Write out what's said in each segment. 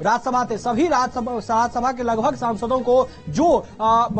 राज्यसभा थे, सभी राज्यसभा के लगभग सांसदों को जो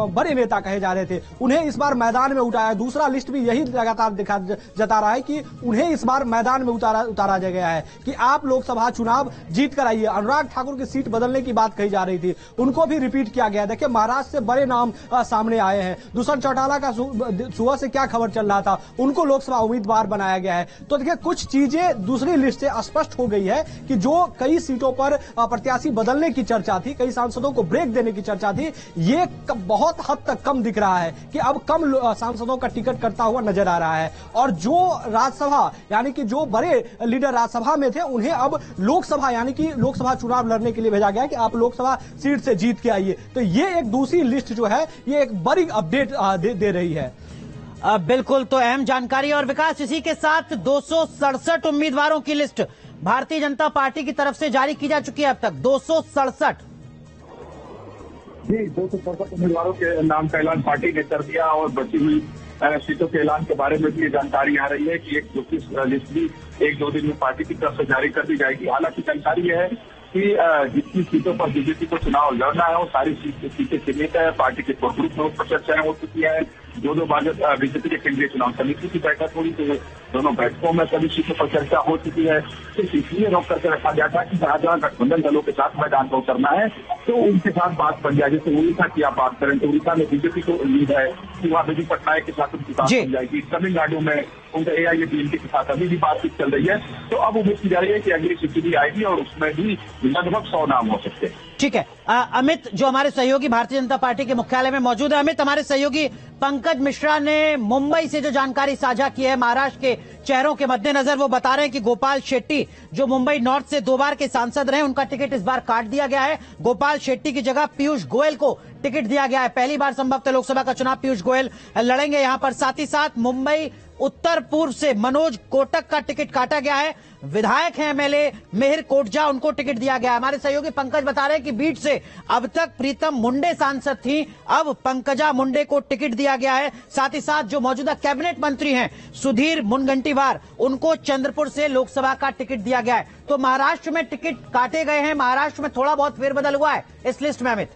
बड़े नेता कहे जा रहे थे उन्हें इस बार मैदान में उतारा। दूसरा लिस्ट भी यही लगातार जता रहा है कि उन्हें इस बार मैदान में उतारा गया है कि आप लोकसभा चुनाव जीत कर आइए। अनुराग ठाकुर की सीट बदलने की बात कही जा रही थी, उनको भी रिपीट किया गया। देखिए महाराष्ट्र से बड़े नाम सामने आए हैं। दुष्यंत चौटाला का सुबह से क्या खबर चल रहा था, उनको लोकसभा उम्मीदवार बनाया गया है। तो देखिए कुछ चीजें दूसरी लिस्ट से स्पष्ट हो गई है कि जो कई सीटों पर प्रत्याशी बदलने की चर्चा थी, कई सांसदों को ब्रेक देने की चर्चा थी, ये बहुत हद तक कम दिख रहा है कि अब कम सांसदों का टिकट करता हुआ नजर आ रहा है। और जो राज्यसभा यानी कि जो बड़े लीडर राज्यसभा में थे उन्हें अब लोकसभा यानी कि लोकसभा चुनाव लड़ने के लिए भेजा गया है कि आप लोकसभा सीट से जीत के आइए। तो ये एक दूसरी लिस्ट जो है ये एक बड़ी अपडेट दे रही है। बिल्कुल, तो अहम जानकारी। और विकास, इसी के साथ 267 उम्मीदवारों की लिस्ट भारतीय जनता पार्टी की तरफ से जारी की जा चुकी है। अब तक 267 जी 267 उम्मीदवारों के नाम का ऐलान पार्टी ने कर दिया और बची हुई सीटों के ऐलान के बारे में भी ये जानकारी आ रही है कि एक दूसरी लिस्ट भी 1-2 दिन में पार्टी की तरफ से जारी कर दी जाएगी। हालांकि जानकारी यह है कि जितनी सीटों पर बीजेपी को चुनाव लड़ना है वो सारी सीटें चिन्हित है। पार्टी के कोर ग्रुप में चर्चाएं हो चुकी है। दो बार बीजेपी के केंद्रीय चुनाव समिति की बैठक हुई तो दोनों बैठकों में सभी सीटों पर चर्चा हो चुकी है। सिर्फ इसलिए रोक करके रखा गया था कि जहां जहां गठबंधन दलों के साथ मैदान में उतरना है तो उनके साथ बात बन जाए। जैसे उड़ीसा की आप बात करें तो उड़ीसा में बीजेपी को उम्मीद है कि वहां बीजेपी पटनायक के साथ उनकी बात बन जाएगी। तमिलनाडु में उनका एआईएडीएमके के साथ अभी भी बातचीत चल रही है। तो अब उम्मीद की जा रही है कि अगली सूची भी आएगी और उसमें भी लगभग 100 नाम हो सकते हैं। ठीक है। अमित जो हमारे सहयोगी भारतीय जनता पार्टी के मुख्यालय में मौजूद है, अमित, हमारे सहयोगी पंकज मिश्रा ने मुंबई से जो जानकारी साझा की है महाराष्ट्र के चेहरों के मद्देनजर, वो बता रहे हैं कि गोपाल शेट्टी जो मुंबई नॉर्थ से 2 बार के सांसद रहे, उनका टिकट इस बार काट दिया गया है। गोपाल शेट्टी की जगह पीयूष गोयल को टिकट दिया गया है। पहली बार संभवतः लोकसभा का चुनाव पीयूष गोयल लड़ेंगे यहां पर। साथ ही साथ मुंबई उत्तर पूर्व से मनोज कोटक का टिकट काटा गया है। विधायक हैं एमएलए मिहिर कोटजा, उनको टिकट दिया गया है। हमारे सहयोगी पंकज बता रहे हैं कि बीट से अब तक प्रीतम मुंडे सांसद थी, अब पंकजा मुंडे को टिकट दिया गया है। साथ ही साथ जो मौजूदा कैबिनेट मंत्री हैं सुधीर मुनगंटीवार, उनको चंद्रपुर से लोकसभा का टिकट दिया गया है। तो महाराष्ट्र में टिकट काटे गए हैं, महाराष्ट्र में थोड़ा बहुत फेरबदल हुआ है इस लिस्ट में। अमित,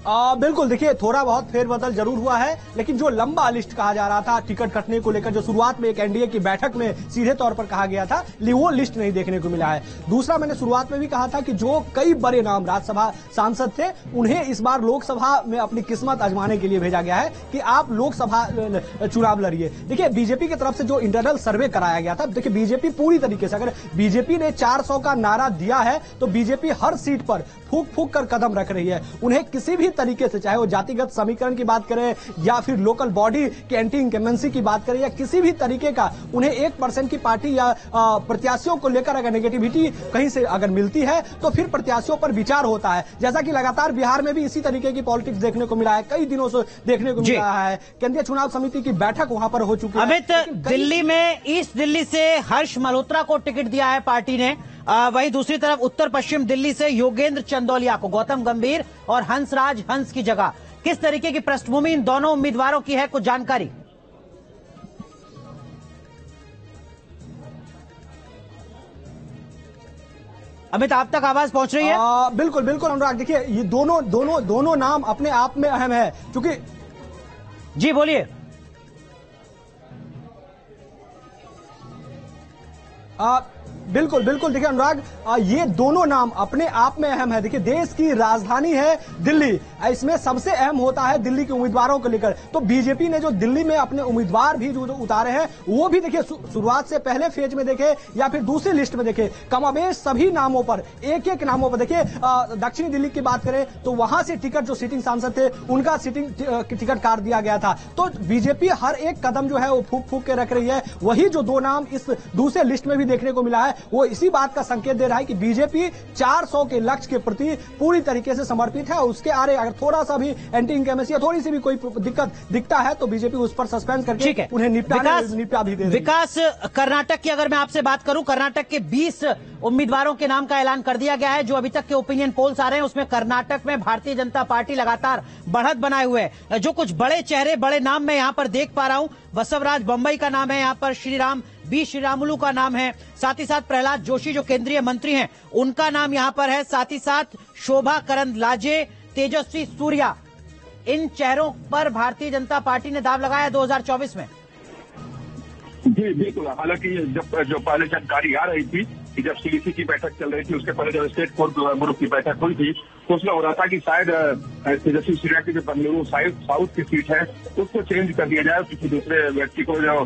बिल्कुल, देखिए थोड़ा बहुत फेरबदल जरूर हुआ है, लेकिन जो लंबा लिस्ट कहा जा रहा था टिकट कटने को लेकर, जो शुरुआत में एक एनडीए की बैठक में सीधे तौर पर कहा गया था, वो लिस्ट नहीं देखने को मिला है। दूसरा, मैंने शुरुआत में भी कहा था कि जो कई बड़े नाम राज्यसभा सांसद थे उन्हें इस बार लोकसभा में अपनी किस्मत आजमाने के लिए भेजा गया है कि आप लोकसभा चुनाव लड़िए। देखिए बीजेपी की तरफ से जो इंटरनल सर्वे कराया गया था, देखिए बीजेपी पूरी तरीके से, अगर बीजेपी ने 400 का नारा दिया है तो बीजेपी हर सीट पर फूक फूक कर कदम रख रही है। उन्हें किसी भी तरीके से, चाहे वो जातिगत समीकरण की बात करें या फिर लोकल बॉडी की एंटी इंकमेंसी की बात करें या किसी भी तरीके का, उन्हें 1% की पार्टी या प्रत्याशियों को लेकर अगर नेगेटिविटी कहीं से अगर मिलती है तो फिर प्रत्याशियों पर विचार होता है। जैसा कि लगातार बिहार में भी इसी तरीके की पॉलिटिक्स देखने को मिला है, कई दिनों से देखने को मिल रहा है। केंद्रीय चुनाव समिति की बैठक वहां पर हो चुकी है। अमित, दिल्ली में ईस्ट दिल्ली से हर्ष मल्होत्रा को टिकट दिया है पार्टी ने, वहीं दूसरी तरफ उत्तर पश्चिम दिल्ली से योगेंद्र चंदौलिया को, गौतम गंभीर और हंसराज हंस की जगह। किस तरीके की पृष्ठभूमि इन दोनों उम्मीदवारों की है, कुछ जानकारी? अमित, आप तक आवाज पहुंच रही है? बिल्कुल बिल्कुल अनुराग, देखिए ये दोनों नाम अपने आप में अहम है, क्योंकि जी बोलिए। बिल्कुल बिल्कुल, देखिए अनुराग, ये दोनों नाम अपने आप में अहम है। देखिए देश की राजधानी है दिल्ली, इसमें सबसे अहम होता है दिल्ली के उम्मीदवारों को लेकर। तो बीजेपी ने जो दिल्ली में अपने उम्मीदवार भी जो उतारे हैं वो भी देखिए शुरुआत से पहले फेज में देखे या फिर दूसरी लिस्ट में देखे, कमाबेश सभी नामों पर, एक एक नामों पर देखिए। दक्षिणी दिल्ली की बात करें तो वहां से टिकट जो सिटिंग सांसद थे उनका टिकट काट दिया गया था। तो बीजेपी हर एक कदम जो है वो फूक फूक के रख रही है। वही जो 2 नाम इस दूसरे लिस्ट में भी देखने को मिला है वो इसी बात का संकेत दे रहा है कि बीजेपी 400 के लक्ष्य के प्रति पूरी तरीके से समर्पित है। उसके आगे अगर थोड़ा सा भी एंटी इंकमेंसी या थोड़ी सी भी कोई दिक्कत दिखता है तो बीजेपी उस पर सस्पेंड करके उन्हें निपटा भी दे। विकास, कर्नाटक की अगर मैं आपसे बात करूं, कर्नाटक के 20 उम्मीदवारों के नाम का ऐलान कर दिया गया है। जो अभी तक के ओपिनियन पोल्स आ रहे हैं उसमें कर्नाटक में भारतीय जनता पार्टी लगातार बढ़त बनाए हुए है। जो कुछ बड़े चेहरे, बड़े नाम मैं यहां पर देख पा रहा हूं, बसवराज बम्बई का नाम है, यहां पर श्रीरामुलु का नाम है, साथ ही साथ प्रहलाद जोशी जो केंद्रीय मंत्री हैं उनका नाम यहां पर है, साथ ही साथ शोभा करंदलाजे, तेजस्वी सूर्या, इन चेहरों पर भारतीय जनता पार्टी ने दाव लगाया 2024 में। जी बिल्कुल। हालांकि जब जो पहले जानकारी आ रही थी कि जब सीडीसी की बैठक चल रही थी, उसके पहले जब स्टेट कोर ग्रुप की बैठक हुई थी तो उसमें हो रहा था कि शायद तेजस्वी सूर्या की जो बेंगलुरु साउथ की सीट है उसको चेंज कर दिया जाए, किसी दूसरे व्यक्ति को जो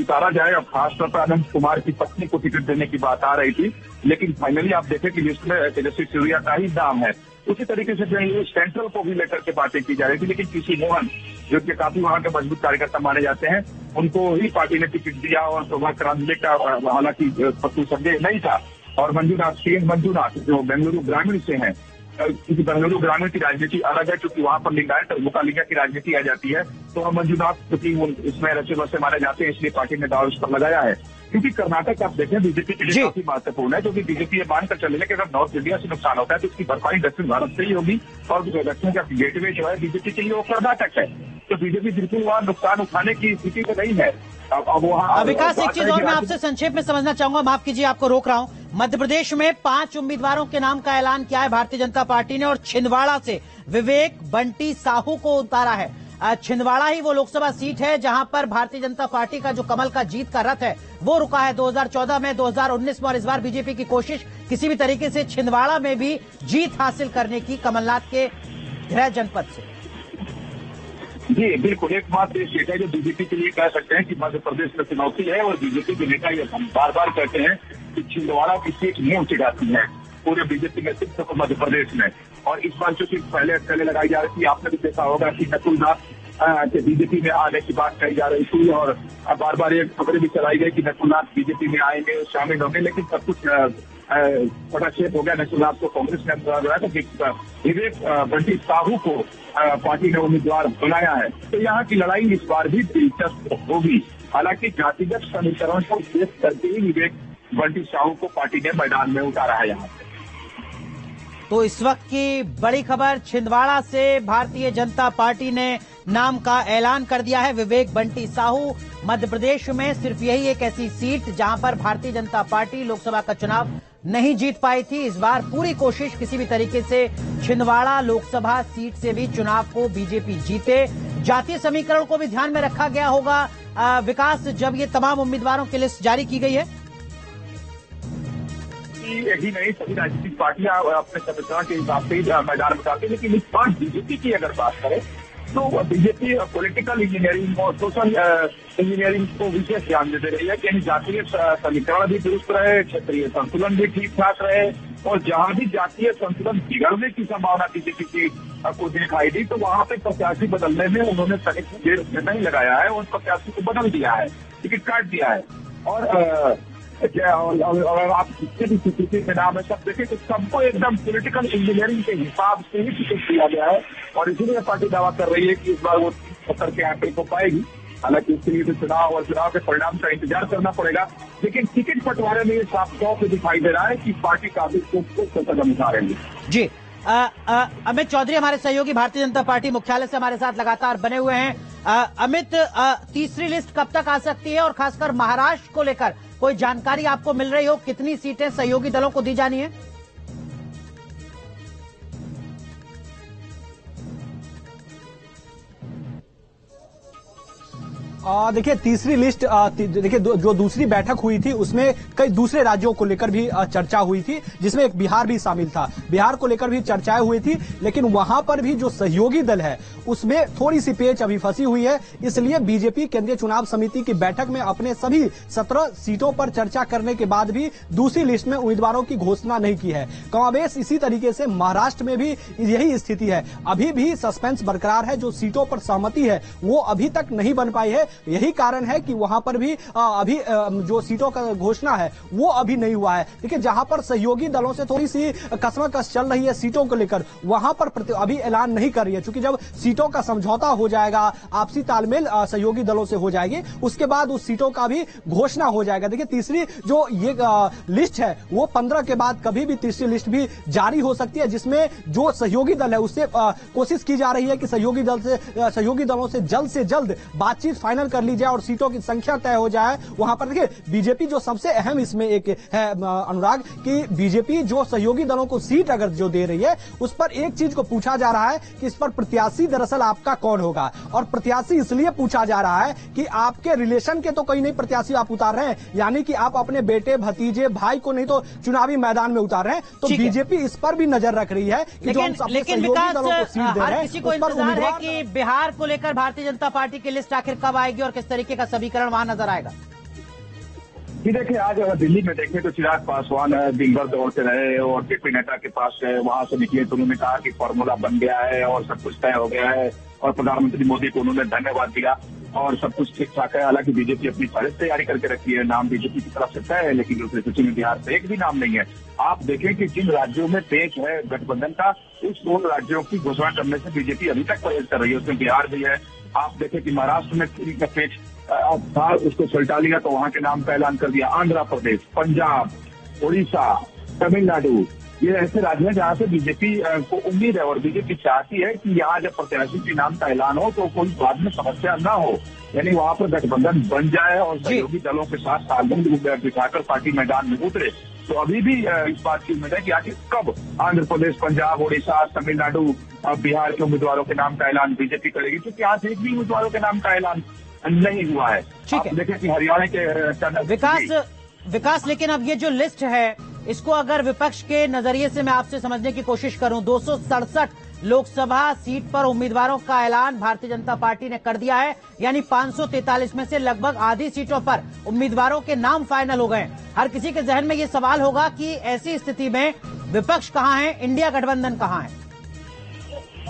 उतारा जाए, और खासतौर पर अनंत कुमार की पत्नी को टिकट देने की बात आ रही थी। लेकिन फाइनली आप देखें कि लिस्ट में तेजस्वी सूर्या का ही नाम है। उसी तरीके से बेंगलुरु सेंट्रल को भी लेकर के बातें की जा रही थी, लेकिन पीसी मोहन जो कि काफी वहां के मजबूत कार्यकर्ता माने जाते हैं, उनको ही पार्टी ने टिकट दिया। और शोभा करंदलाजे का हालांकि पक्की संदेह नहीं था, और मंजूनाथ जो बेंगलुरु ग्रामीण से हैं, क्योंकि बेंगलुरु ग्रामीण की राजनीति अलग है, क्योंकि वहां पर लिंगायत और मुकालिंगा की राजनीति आ जाती है। तो मंजूनाथ क्योंकि इसमें रचे बसे माने जाते हैं, इसलिए पार्टी ने दाव इस पर लगाया है। क्योंकि कर्नाटक आप देखें बीजेपी के लिए काफी महत्वपूर्ण है, क्योंकि बीजेपी ये मानकर चले कि अगर नॉर्थ इंडिया से नुकसान होता है तो उसकी भरपाई दक्षिण भारत से ही होगी, और दक्षिण का गेटवे जो है बीजेपी के लिए वो कर्नाटक है। तो बीजेपी बिल्कुल वहां नुकसान उठाने की स्थिति में नहीं है। अब वहां विकास, एक चीज और मैं आपसे संक्षेप में समझना चाहूंगा, माफ कीजिए आपको रोक रहा हूं। मध्य प्रदेश में 5 उम्मीदवारों के नाम का ऐलान किया है भारतीय जनता पार्टी ने, और छिंदवाड़ा से विवेक बंटी साहू को उतारा है। छिंदवाड़ा ही वो लोकसभा सीट है जहां पर भारतीय जनता पार्टी का जो कमल का जीत का रथ है वो रुका है 2014 में, 2019 में, और इस बार बीजेपी की कोशिश किसी भी तरीके से छिंदवाड़ा में भी जीत हासिल करने की कमलनाथ के गृह जनपद से। जी बिल्कुल, एकमात्र सीट है जो बीजेपी के लिए कह सकते हैं कि मध्य प्रदेश में चुनौती है, और बीजेपी के नेता ये बार बार कहते हैं कि छिंदवाड़ा की सीट नहीं उठी जाती है पूरे बीजेपी नेतृत्व को मध्य प्रदेश में। और इस बार चूंकि पहले लगाई जा रही थी, आपने भी देखा होगा कि नकुलनाथ के बीजेपी में आने की बात कही जा रही थी, और बार बार ये खबरें भी चलाई गई कि नकुलनाथ बीजेपी में आएंगे, शामिल होंगे, लेकिन सब कुछ पटाक्षेप हो गया। नकुलनाथ को कांग्रेस ने बनाया, तो विवेक बंटी साहू को पार्टी ने उम्मीदवार बनाया है। तो यहाँ की लड़ाई इस बार भी दिलचस्प होगी। हालांकि जातिगत समीकरण को देख करके ही विवेक बंटी साहू को पार्टी ने मैदान में उतारा है। यहाँ तो इस वक्त की बड़ी खबर, छिंदवाड़ा से भारतीय जनता पार्टी ने नाम का ऐलान कर दिया है। विवेक बंटी साहू, मध्य प्रदेश में सिर्फ यही एक ऐसी सीट जहां पर भारतीय जनता पार्टी लोकसभा का चुनाव नहीं जीत पाई थी। इस बार पूरी कोशिश किसी भी तरीके से छिंदवाड़ा लोकसभा सीट से भी चुनाव को बीजेपी जीते। जातीय समीकरण को भी ध्यान में रखा गया होगा विकास, जब ये तमाम उम्मीदवारों की लिस्ट जारी की गई है। यही नहीं, सभी राजनीतिक पार्टियां अपने समीकरण के हिसाब से ही मैदान में उतारती है, लेकिन इस बार बीजेपी की अगर बात करें तो बीजेपी पॉलिटिकल इंजीनियरिंग और सोशल इंजीनियरिंग को विशेष ध्यान दे रही है कि जातीय समीकरण भी दुरुस्त रहे, क्षेत्रीय संतुलन भी ठीक ठाक रहे, और जहां भी जातीय संतुलन बिगड़ने की संभावना बीजेपी की को दिखाई दी तो वहां पे प्रत्याशी बदलने में उन्होंने देर नहीं लगाया है, और प्रत्याशी को बदल दिया है, टिकट काट दिया है। और अगर आप जिसके भी स्थिति में नाम है सब देखें तो सबको एकदम पॉलिटिकल इंजीनियरिंग के हिसाब से ही टिकट दिया गया है, और इसीलिए पार्टी दावा कर रही है कि इस बार वो 70 के आंकड़े को पाएगी। हालांकि इसके लिए तो चुनाव और चुनाव के परिणाम का इंतजार करना पड़ेगा, लेकिन टिकट बंटवारे में ये साफ तौर से दिखाई दे रहा है कि पार्टी काफी कदम उठा रही है। जी अमित चौधरी हमारे सहयोगी भारतीय जनता पार्टी मुख्यालय से हमारे साथ लगातार बने हुए हैं। अमित, तीसरी लिस्ट कब तक आ सकती है, और खासकर महाराष्ट्र को लेकर कोई जानकारी आपको मिल रही हो, कितनी सीटें सहयोगी दलों को दी जानी है? देखिए तीसरी लिस्ट देखिए जो दूसरी बैठक हुई थी उसमें कई दूसरे राज्यों को लेकर भी चर्चा हुई थी, जिसमें एक बिहार भी शामिल था। बिहार को लेकर भी चर्चाएं हुई थी, लेकिन वहां पर भी जो सहयोगी दल है उसमें थोड़ी सी पेच अभी फंसी हुई है। इसलिए बीजेपी केंद्रीय चुनाव समिति की बैठक में अपने सभी 17 सीटों पर चर्चा करने के बाद भी दूसरी लिस्ट में उम्मीदवारों की घोषणा नहीं की है। कमोबेश इसी तरीके से महाराष्ट्र में भी यही स्थिति है, अभी भी सस्पेंस बरकरार है। जो सीटों पर सहमति है वो अभी तक नहीं बन पाई है। यही कारण है कि वहां पर भी अभी जो सीटों का घोषणा है वो अभी नहीं हुआ है। देखिए, जहां पर सहयोगी दलों से थोड़ी सी कसमकस चल रही है सीटों को लेकर, वहां पर अभी ऐलान नहीं कर रही है, क्योंकि जब सीटों का समझौता हो जाएगा, आपसी तालमेल सहयोगी दलों से हो जाएगी, उसके बाद उस सीटों का भी घोषणा हो जाएगा। देखिए, तीसरी जो ये लिस्ट है वो 15 के बाद कभी भी तीसरी लिस्ट भी जारी हो सकती है, जिसमें जो सहयोगी दल है उससे कोशिश की जा रही है कि सहयोगी दलों से जल्द बातचीत फाइनल कर ली जाए और सीटों की संख्या तय हो जाए। वहां पर देखिए, बीजेपी जो सबसे अहम इसमें एक है अनुराग, कि बीजेपी जो सहयोगी दलों को सीट अगर जो दे रही है, उस पर एक चीज को पूछा जा रहा है कि इस पर प्रत्याशी दरअसल आपका कौन होगा। और प्रत्याशी इसलिए पूछा जा रहा है कि आपके रिलेशन के तो कोई नहीं प्रत्याशी आप उतार रहे हैं, यानी कि आप अपने बेटे, भतीजे, भाई को नहीं तो चुनावी मैदान में उतार रहे हैं। तो बीजेपी इस पर भी नजर रख रही है कि जो हम अपने सहयोगी दलों को सीट दे रहे हैं, किसी को इंतजार है कि बिहार को लेकर भारतीय जनता पार्टी की लिस्ट आखिर कब आएगी और किस तरीके का समीकरण वहां नजर आएगा? जी देखिए, आज अगर दिल्ली में देखें तो चिराग पासवान दिन भर दौड़ते रहे और जेपी नड्डा के पास वहां से निकले तो उन्होंने कहा कि फॉर्मूला बन गया है और सब कुछ तय हो गया है, और प्रधानमंत्री मोदी को उन्होंने धन्यवाद दिया और सब कुछ ठीक ठाक है। हालांकि बीजेपी अपनी सारी तैयारी करके रखी है, नाम बीजेपी की तरफ से तय है, लेकिन दूसरी सूची में बिहार से एक भी नाम नहीं है। आप देखें कि जिन राज्यों में पेच है गठबंधन का, उस 2 राज्यों की घोषणा करने से बीजेपी अभी तक परहेज कर रही है, उसमें बिहार भी है। आप देखें कि महाराष्ट्र में का पेच था, उसको सुलटा लिया तो वहां के नाम का ऐलान कर दिया। आंध्र प्रदेश, पंजाब, उड़ीसा, तमिलनाडु, ये ऐसे राज्य हैं जहां से बीजेपी को उम्मीद है और बीजेपी चाहती है कि यहाँ जब प्रत्याशी के नाम का ऐलान हो तो कोई बाद में समस्या न हो, यानी वहां पर गठबंधन बन जाए और सहयोगी दलों के साथ तालमेल बिठाकर पार्टी मैदान में उतरे। तो अभी भी इस बात की उम्मीद है कि आखिर कब आंध्र प्रदेश, पंजाब, उड़ीसा, तमिलनाडु, बिहार के उम्मीदवारों के नाम का ऐलान बीजेपी करेगी, क्योंकि आज एक भी उम्मीदवारों के नाम का ऐलान नहीं हुआ है। ठीक है, देखें कि हरियाणा के विकास, लेकिन अब ये जो लिस्ट है, इसको अगर विपक्ष के नजरिए से मैं आपसे समझने की कोशिश करूं, 267 लोकसभा सीट पर उम्मीदवारों का ऐलान भारतीय जनता पार्टी ने कर दिया है, यानी 543 में से लगभग आधी सीटों पर उम्मीदवारों के नाम फाइनल हो गए। हर किसी के जहन में ये सवाल होगा कि ऐसी स्थिति में विपक्ष कहां है, इंडिया गठबंधन कहां है?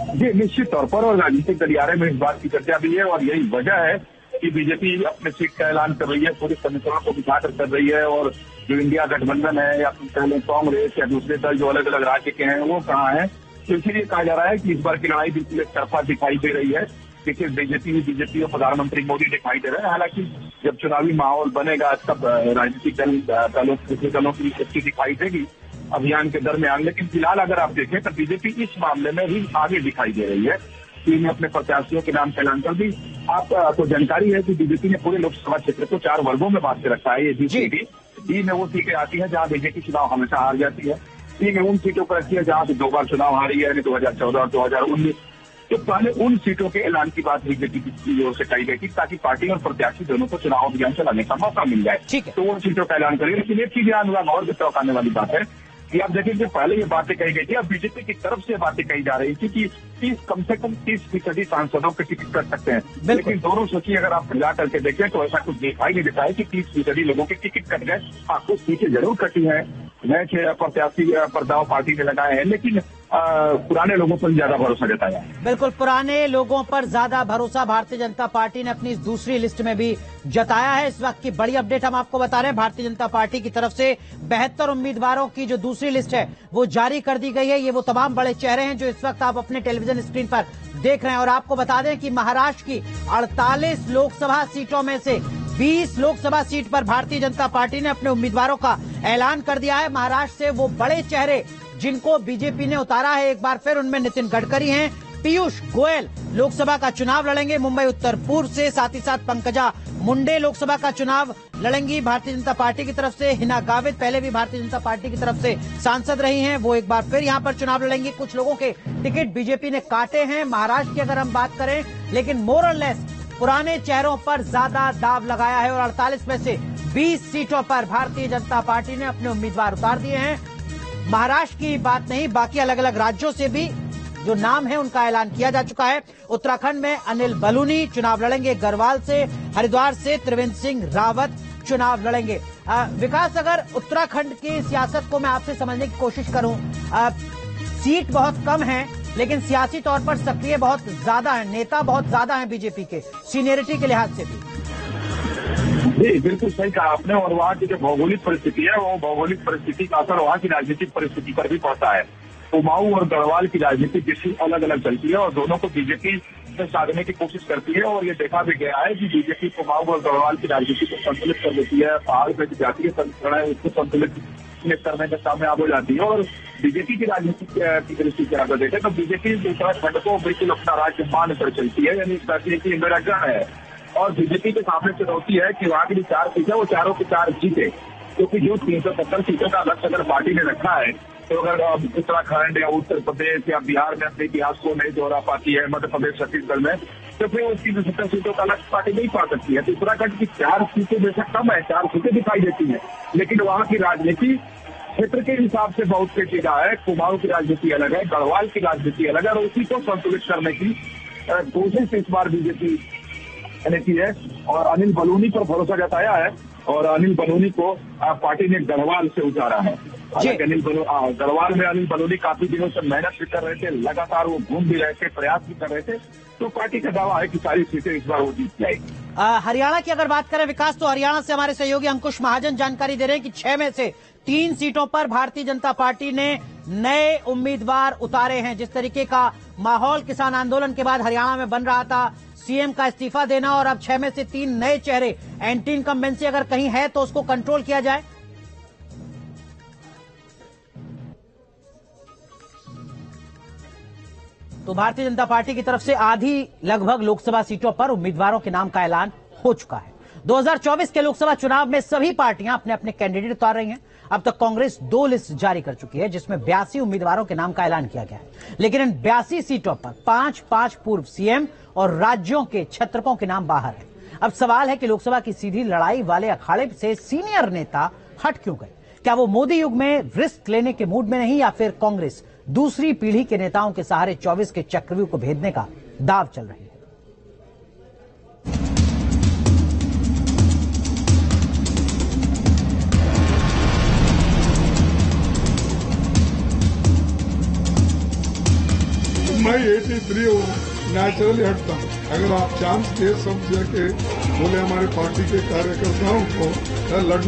जी निश्चित तौर पर, और राजनीतिक गलियारे में इस बात की चर्चा भी है और यही वजह है कि बीजेपी अपने सीट का ऐलान कर रही है, पूरे समीकरणों को बिठाकर कर रही है। और जो इंडिया गठबंधन है या पहले कांग्रेस या दूसरे दल जो अलग अलग राज्य के हैं वो कहाँ हैं, तो इसीलिए कहा जा रहा है कि इस बार की लड़ाई बिल्कुल एक तरफा दिखाई दे रही है। देखिए, बीजेपी और प्रधानमंत्री मोदी दिखाई दे रहे हैं। हालांकि जब चुनावी माहौल बनेगा तब राजनीतिक दलों की शक्ति दिखाई देगी अभियान के दरमियान। लेकिन फिलहाल अगर आप देखें तो बीजेपी इस मामले में ही आगे दिखाई दे रही है कि ने अपने प्रत्याशियों के नाम का ऐलान कर दी। आपको जानकारी है कि बीजेपी ने पूरे लोकसभा क्षेत्र को 4 वर्गों में बांट के रखा है। ये डी में वो सीटें आती है जहां बीजेपी चुनाव हमेशा हार जाती है, सी में उन सीटों पर रखी है जहां से 2 बार चुनाव हारी है, 2014 और 2019। तो पहले उन सीटों के ऐलान की बात बीजेपी की ओर से कही गई थी ताकि पार्टी और प्रत्याशी दोनों को चुनाव अभियान चलाने का मौका मिल जाए। तो उन सीटों का ऐलान करिए। लेकिन एक चीज अनुराग और भी चौंकाने वाली बात है कि आप देखेंगे पहले ये बातें कही गई थी, अब बीजेपी की तरफ से बातें कही जा रही थी कि कम से कम 30% सांसदों के टिकट कट सकते हैं। लेकिन दोनों सोचिए, अगर आप मिला करके देखें तो ऐसा कुछ दिखाई नहीं देता है कि 30% लोगों के टिकट कट गए। हाँ, कुछ सीटें जरूर कटी हैं, नए प्रत्याशी पर दाव पार्टी ने लगाए हैं, लेकिन पुराने लोगों पर ज्यादा भरोसा जताया है। बिल्कुल, पुराने लोगों पर ज्यादा भरोसा भारतीय जनता पार्टी ने अपनी दूसरी लिस्ट में भी जताया है। इस वक्त की बड़ी अपडेट हम आपको बता रहे हैं, भारतीय जनता पार्टी की तरफ से 72 उम्मीदवारों की जो दूसरी लिस्ट है वो जारी कर दी गई है। ये वो तमाम बड़े चेहरे हैं जो इस वक्त आप अपने टेलीविजन स्क्रीन पर देख रहे हैं। और आपको बता दें कि महाराष्ट्र की 48 लोकसभा सीटों में से 20 लोकसभा सीट पर भारतीय जनता पार्टी ने अपने उम्मीदवारों का ऐलान कर दिया है। महाराष्ट्र से वो बड़े चेहरे जिनको बीजेपी ने उतारा है एक बार फिर, उनमें नितिन गडकरी हैं, पीयूष गोयल लोकसभा का चुनाव लड़ेंगे मुंबई उत्तर पूर्व से, साथ ही साथ पंकजा मुंडे लोकसभा का चुनाव लड़ेंगी भारतीय जनता पार्टी की तरफ से। हिना गावित पहले भी भारतीय जनता पार्टी की तरफ से सांसद रही हैं, वो एक बार फिर यहां पर चुनाव लड़ेंगी। कुछ लोगों के टिकट बीजेपी ने काटे हैं महाराष्ट्र की अगर हम बात करें, लेकिन मोर और लेस पुराने चेहरों पर ज्यादा दाव लगाया है और 48 में से 20 सीटों पर भारतीय जनता पार्टी ने अपने उम्मीदवार उतार दिए हैं। महाराष्ट्र की बात नहीं, बाकी अलग अलग राज्यों से भी जो नाम है उनका ऐलान किया जा चुका है। उत्तराखंड में अनिल बलूनी चुनाव लड़ेंगे गढ़वाल से, हरिद्वार से त्रिवेंद्र सिंह रावत चुनाव लड़ेंगे। विकास, अगर उत्तराखंड की सियासत को मैं आपसे समझने की कोशिश करूं, सीट बहुत कम है लेकिन सियासी तौर पर सक्रिय बहुत ज्यादा है, नेता बहुत ज्यादा है बीजेपी के, सीनियरिटी के लिहाज से भी। जी बिल्कुल सही कहा आपने। और वहाँ की जो भौगोलिक परिस्थिति है, वो भौगोलिक परिस्थिति का असर वहाँ की राजनीतिक परिस्थिति पर भी पड़ता है। कुमाऊं और गढ़वाल की राजनीति जिसकी अलग अलग चलती है और दोनों को बीजेपी से साधने की कोशिश करती है। और ये देखा भी गया है कि बीजेपी कुमाऊं और गढ़वाल की राजनीति को संतुलित कर देती है। पहाड़ में जातीय संरक्षण है उसको संतुलित करने के सामने आगे जाती है। और बीजेपी की राजनीति की दृष्टि से अगर देखें तो बीजेपी उत्तराखंड को बिल्कुल अपना राज्य मानकर चलती है, यानी इस राजनीति मेरा गढ़ है। और बीजेपी के सामने चुनौती है कि वहाँ की जो 4 सीटें वो चारों की 4 जीते, क्योंकि जो 370 सीटों का लक्ष्य अगर पार्टी ने रखा है तो अगर उत्तराखंड या उत्तर प्रदेश या बिहार में अपने इतिहास को नहीं दोहरा पाती है, मध्य प्रदेश छत्तीसगढ़ में, तो फिर वो 370 सीटों का लक्ष्य पार्टी नहीं पा सकती है। तो उत्तराखंड की 4 सीटें बेशक कम है, 4 सीटें दिखाई देती है, लेकिन वहाँ की राजनीति क्षेत्र के हिसाब से बहुत पेचीदा है। कुमाऊं की राजनीति अलग है, गढ़वाल की राजनीति अलग है, और उसी को संतुलित करने की कोशिश इस बार बीजेपी ने की है। और अनिल बलूनी पर भरोसा जताया है और अनिल बलूनी को पार्टी ने गढ़वाल से उतारा है। गढ़वाल में अनिल बलूनी काफी दिनों से मेहनत भी कर रहे थे, लगातार वो घूम भी रहे थे, प्रयास भी कर रहे थे, तो पार्टी का दावा है कि सारी सीटें इस बार वो जीत जाएगी। हरियाणा की अगर बात करें विकास, तो हरियाणा से हमारे सहयोगी अंकुश महाजन जानकारी दे रहे हैं कि 6 में से 3 सीटों पर भारतीय जनता पार्टी ने नए उम्मीदवार उतारे हैं। जिस तरीके का माहौल किसान आंदोलन के बाद हरियाणा में बन रहा था, सीएम का इस्तीफा देना और अब 6 में से 3 नए चेहरे, एंटी इनकम्बेंसी अगर कहीं है तो उसको कंट्रोल किया जाए। तो भारतीय जनता पार्टी की तरफ से आधी लगभग लोकसभा सीटों पर उम्मीदवारों के नाम का ऐलान हो चुका है। 2024 के लोकसभा चुनाव में सभी पार्टियां अपने अपने कैंडिडेट उतार रही हैं। अब तक कांग्रेस 2 लिस्ट जारी कर चुकी है, जिसमें 82 उम्मीदवारों के नाम का ऐलान किया गया है। लेकिन इन 82 सीटों पर 5-5 पूर्व सीएम और राज्यों के छत्रपों के नाम बाहर है। अब सवाल है कि लोकसभा की सीधी लड़ाई वाले अखाड़े से सीनियर नेता हट क्यों गए? क्या वो मोदी युग में रिस्क लेने के मूड में नहीं, या फिर कांग्रेस दूसरी पीढ़ी के नेताओं के सहारे 24 के चक्रव्यूह को भेदने का दांव चल रही है? मैं 83 हूँ, नेचुरली हटता हूँ। अगर आप चांस दे सब जगह बोले हमारे पार्टी के कार्यकर्ताओं को लड़ने